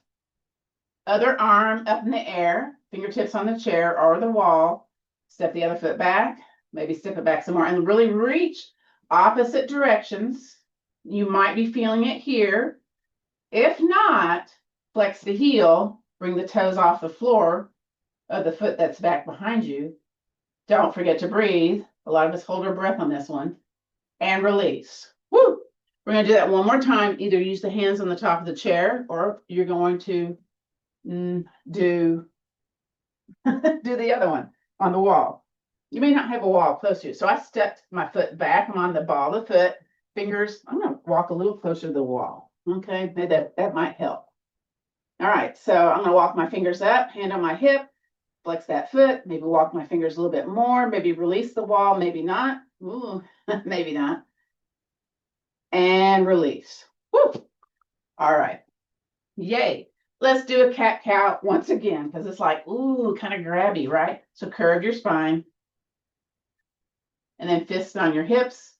other arm up in the air, fingertips on the chair or the wall. Step the other foot back, maybe step it back some more, and really reach opposite directions. You might be feeling it here. If not, flex the heel, bring the toes off the floor of the foot that's back behind you. Don't forget to breathe. A lot of us hold our breath on this one. And release. Woo! We're going to do that one more time. Either use the hands on the top of the chair, or you're going to do the other one on the wall. You may not have a wall close to you. So I stepped my foot back. I'm on the ball of the foot. Fingers, I'm going to walk a little closer to the wall. Okay, maybe that might help. All right, so I'm going to walk my fingers up, hand on my hip, flex that foot, maybe walk my fingers a little bit more, maybe release the wall, maybe not. Ooh, maybe not. And release. Woo! All right. Yay. Let's do a cat-cow once again, because it's like, ooh, kind of grabby, right? So curve your spine. And then fists on your hips.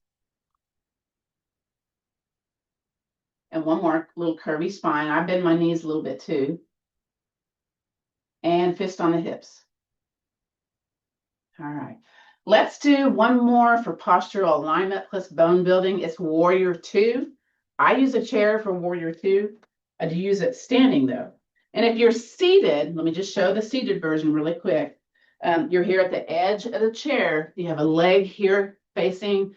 And one more little curvy spine. I bend my knees a little bit too. And fist on the hips. All right. Let's do one more for postural alignment plus bone building. It's Warrior 2. I use a chair for Warrior 2. I do use it standing though. And if you're seated, let me just show the seated version really quick. You're here at the edge of the chair. You have a leg here facing,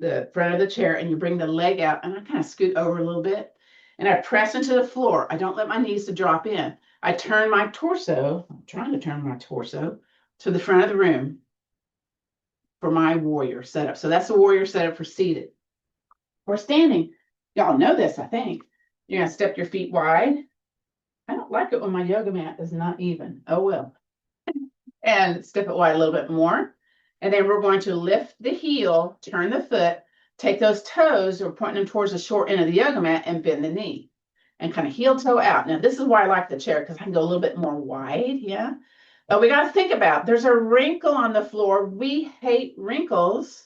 the front of the chair, and you bring the leg out, and I kind of scoot over a little bit, and I press into the floor. I don't let my knees to drop in. I turn my torso, I'm trying to turn my torso to the front of the room for my warrior setup. So that's the warrior setup for seated. For standing, y'all know this, I think. You're going to step your feet wide. I don't like it when my yoga mat is not even. Oh, well. And step it wide a little bit more. And then we're going to lift the heel, turn the foot, take those toes, we're pointing them towards the short end of the yoga mat, and bend the knee. And kind of heel toe out. Now, this is why I like the chair, because I can go a little bit more wide, yeah? But we got to think about, there's a wrinkle on the floor. We hate wrinkles.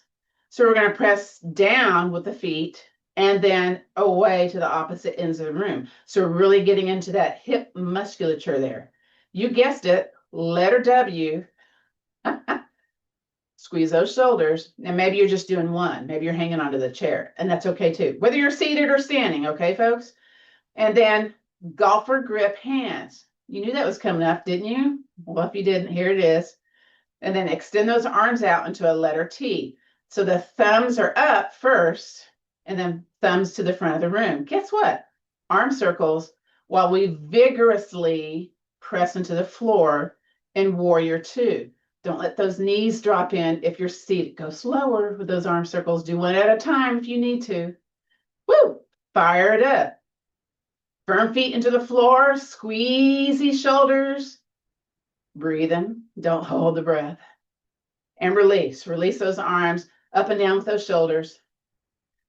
So we're going to press down with the feet and then away to the opposite ends of the room. So we're really getting into that hip musculature there. You guessed it, letter W. Squeeze those shoulders, and maybe you're just doing one. Maybe you're hanging onto the chair, and that's okay too, whether you're seated or standing, okay, folks? And then golfer grip hands. You knew that was coming up, didn't you? Well, if you didn't, here it is. And then extend those arms out into a letter T. So the thumbs are up first, and then thumbs to the front of the room. Guess what? Arm circles while we vigorously press into the floor in Warrior 2. Don't let those knees drop in if you're seated. Go slower with those arm circles. Do one at a time if you need to. Woo! Fire it up. Firm feet into the floor. Squeeze these shoulders. Breathe in. Don't hold the breath. And release. Release those arms up and down with those shoulders.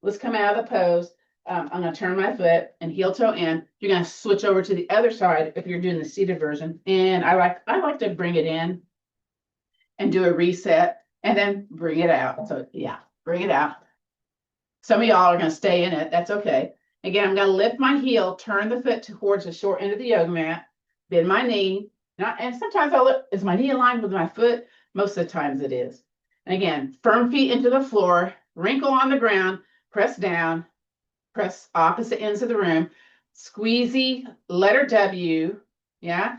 Let's come out of the pose. I'm going to turn my foot and heel toe in. You're going to switch over to the other side if you're doing the seated version. And I like to bring it in and do a reset and then bring it out. So yeah, bring it out. Some of y'all are going to stay in it. That's okay. Again, I'm going to lift my heel, turn the foot towards the short end of the yoga mat, bend my knee. And sometimes I'll look, is my knee aligned with my foot? Most of the times it is. And again, firm feet into the floor, wrinkle on the ground, press down, press opposite ends of the room, squeezy letter W, yeah?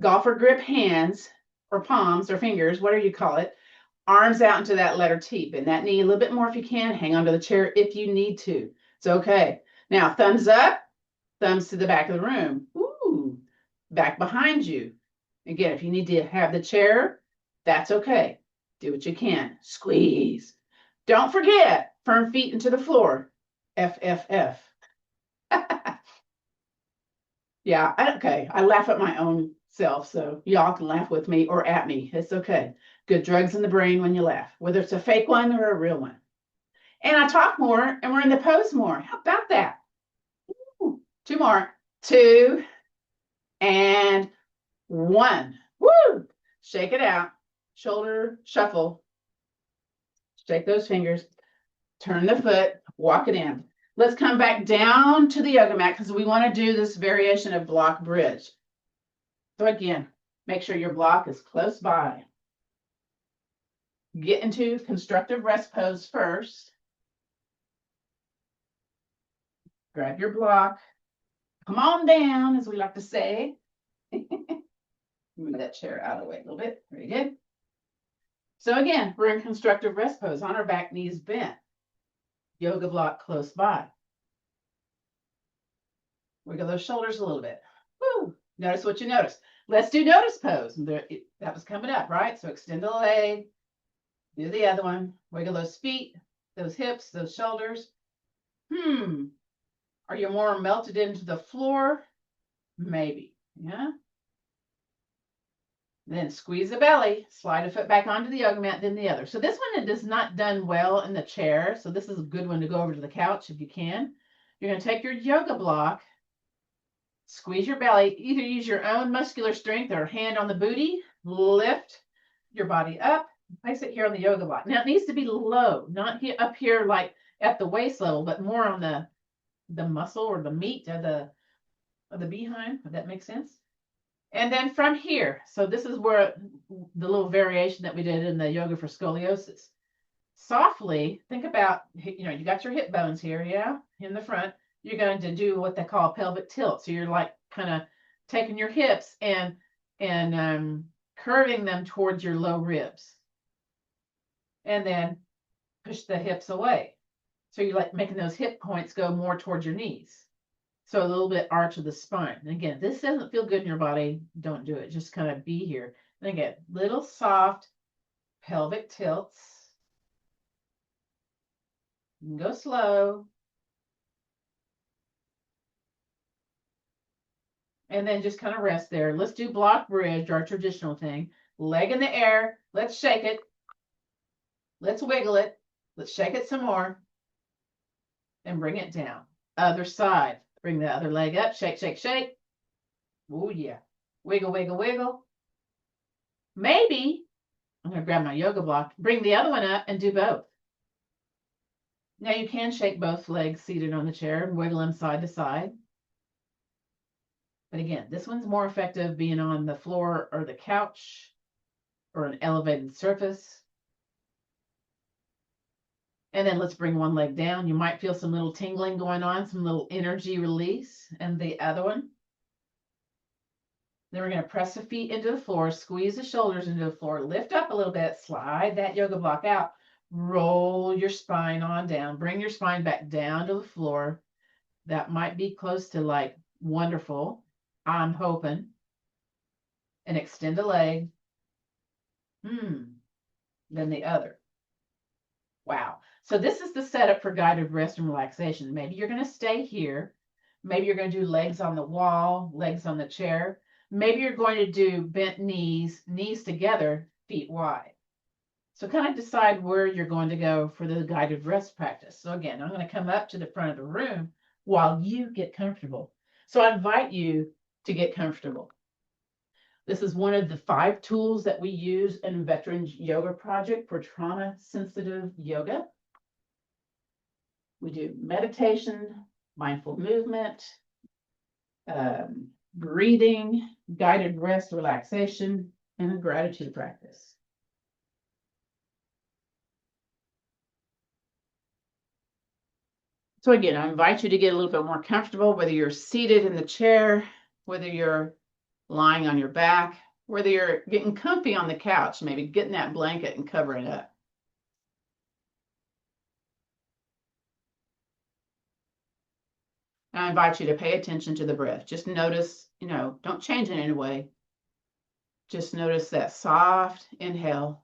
Golfer grip hands, or palms or fingers, whatever you call it, arms out into that letter T. Bend that knee a little bit more if you can. Hang onto the chair if you need to. It's okay. Now, thumbs up, thumbs to the back of the room. Ooh, back behind you. Again, if you need to have the chair, that's okay. Do what you can. Squeeze. Don't forget, firm feet into the floor. F, F, F. Yeah, okay. I laugh at my own self, so y'all can laugh with me or at me. It's okay. Good drugs in the brain when you laugh, whether it's a fake one or a real one. And I talk more and we're in the pose more. How about that? Ooh, 2 more. 2 and 1. Woo! Shake it out. Shoulder shuffle. Shake those fingers. Turn the foot. Walk it in. Let's come back down to the yoga mat because we want to do this variation of block bridge. So again, make sure your block is close by. Get into constructive rest pose first. Grab your block. Come on down, as we like to say. Move that chair out of the way a little bit. Very good. So again, we're in constructive rest pose on our back, knees bent. Yoga block close by. Wiggle those shoulders a little bit. Woo! Notice what you notice. Let's do notice pose. That was coming up, right? So extend the leg. Do the other one. Wiggle those feet, those hips, those shoulders. Are you more melted into the floor? Maybe. Yeah. Then squeeze the belly, slide a foot back onto the yoga mat, then the other. So this one is not done well in the chair. So this is a good one to go over to the couch if you can. You're going to take your yoga block, squeeze your belly, either use your own muscular strength or hand on the booty, lift your body up, place it here on the yoga block. Now it needs to be low, not up here like at the waist level, but more on the muscle or the meat of the behind, if that makes sense. And then from here, so this is where the little variation that we did in the yoga for scoliosis. Softly, think about, you got your hip bones here, yeah, in the front. You're going to do what they call pelvic tilt. So you're like kind of taking your hips and curving them towards your low ribs. And then push the hips away. So you're like making those hip points go more towards your knees. So a little bit arch of the spine. And again, this doesn't feel good in your body. Don't do it. Just kind of be here. And again, little soft pelvic tilts. You can go slow. And then just kind of rest there. Let's do block bridge, our traditional thing. Leg in the air. Let's shake it. Let's wiggle it. Let's shake it some more. And bring it down. Other side. Bring the other leg up. Shake, shake, shake. Oh, yeah. Wiggle, wiggle, wiggle. Maybe, I'm going to grab my yoga block, bring the other one up and do both. Now you can shake both legs seated on the chair and wiggle them side to side. But again, this one's more effective being on the floor or the couch or an elevated surface. And then let's bring one leg down. You might feel some little tingling going on, some little energy release. And the other one. Then we're going to press the feet into the floor, squeeze the shoulders into the floor, lift up a little bit, slide that yoga block out, roll your spine on down, bring your spine back down to the floor. That might be close to like wonderful. I'm hoping. And extend a leg. Then the other. Wow. So this is the setup for guided rest and relaxation. Maybe you're going to stay here. Maybe you're going to do legs on the wall, legs on the chair. Maybe you're going to do bent knees, knees together, feet wide. So kind of decide where you're going to go for the guided rest practice. So again, I'm going to come up to the front of the room while you get comfortable. So I invite you to get comfortable. This is one of the 5 tools that we use in Veterans Yoga Project for trauma-sensitive yoga. We do meditation, mindful movement, breathing, guided rest, relaxation, and a gratitude practice. So again, I invite you to get a little bit more comfortable, whether you're seated in the chair, whether you're lying on your back, whether you're getting comfy on the couch, maybe getting that blanket and covering it up. And I invite you to pay attention to the breath. Just notice, don't change it in any way. Just notice that soft inhale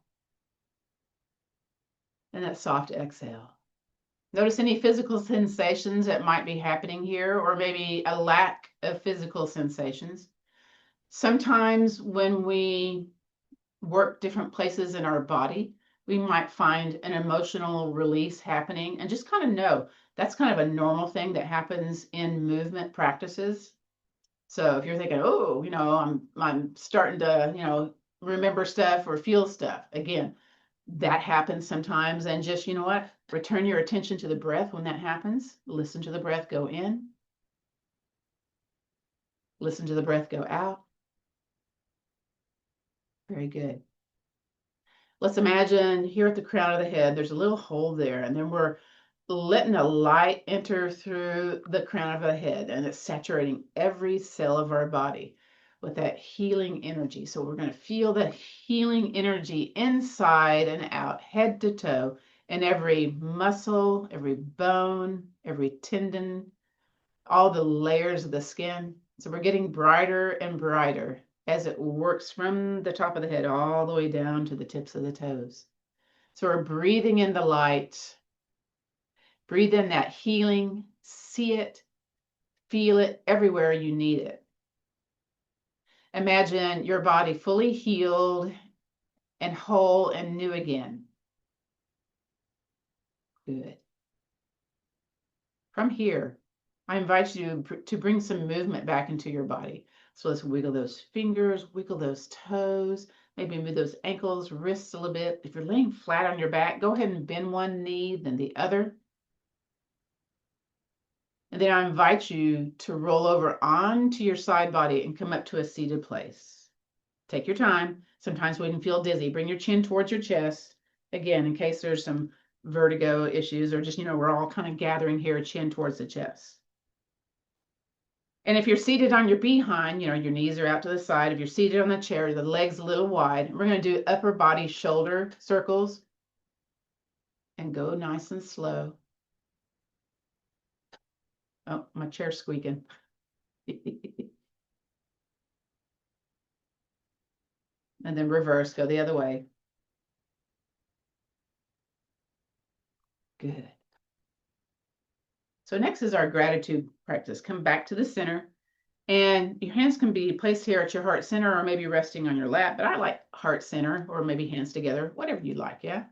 and that soft exhale. Notice any physical sensations that might be happening here, or maybe a lack of physical sensations. Sometimes when we work different places in our body, we might find an emotional release happening and just kind of know that's kind of a normal thing that happens in movement practices. So if you're thinking, oh, I'm starting to, remember stuff or feel stuff, again, that happens sometimes. And just, what? Return your attention to the breath when that happens. Listen to the breath go in. Listen to the breath go out. Very good. Let's imagine here at the crown of the head, there's a little hole there, and then we're letting a light enter through the crown of the head, and it's saturating every cell of our body with that healing energy. So we're going to feel that healing energy inside and out, head to toe, in every muscle, every bone, every tendon, all the layers of the skin. So we're getting brighter and brighter as it works from the top of the head all the way down to the tips of the toes. So we're breathing in the light. Breathe in that healing, see it, feel it everywhere you need it. Imagine your body fully healed and whole and new again. Good. From here, I invite you to bring some movement back into your body. So let's wiggle those fingers, wiggle those toes, maybe move those ankles, wrists a little bit. If you're laying flat on your back, go ahead and bend one knee, then the other. And then I invite you to roll over onto your side body and come up to a seated place. Take your time. Sometimes we can feel dizzy. Bring your chin towards your chest. Again, in case there's some vertigo issues or just, we're all kind of gathering here, chin towards the chest. And if you're seated on your behind, your knees are out to the side. If you're seated on the chair, the legs a little wide. We're going to do upper body shoulder circles and go nice and slow. Oh, my chair's squeaking. And then reverse, go the other way. Good. So next is our gratitude practice. Come back to the center, and your hands can be placed here at your heart center or maybe resting on your lap, but I like heart center or maybe hands together, whatever you like, yeah?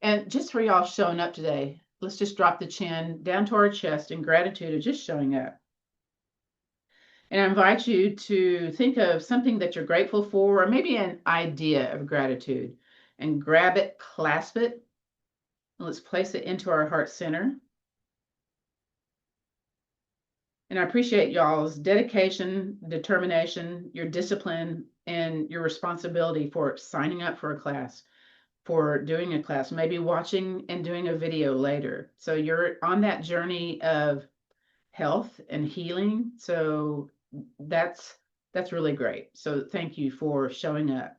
And just for y'all showing up today, let's just drop the chin down to our chest in gratitude of just showing up. And I invite you to think of something that you're grateful for, or maybe an idea of gratitude, and grab it, clasp it, and let's place it into our heart center. And I appreciate y'all's dedication, determination, your discipline, and your responsibility for signing up for a class, for doing a class, maybe watching and doing a video later. So you're on that journey of health and healing. So that's really great. So thank you for showing up.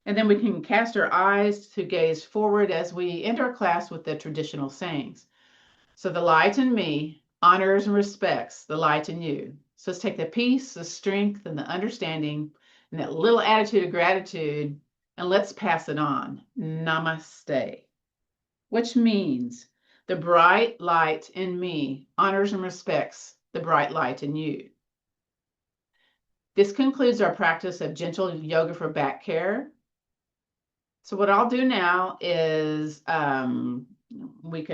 And then we can cast our eyes to gaze forward as we end our class with the traditional sayings. So the light in me honors and respects the light in you. So let's take the peace, the strength, and the understanding, and that little attitude of gratitude, and let's pass it on. Namaste. Which means the bright light in me honors and respects the bright light in you. This concludes our practice of gentle yoga for back care. So what I'll do now is we can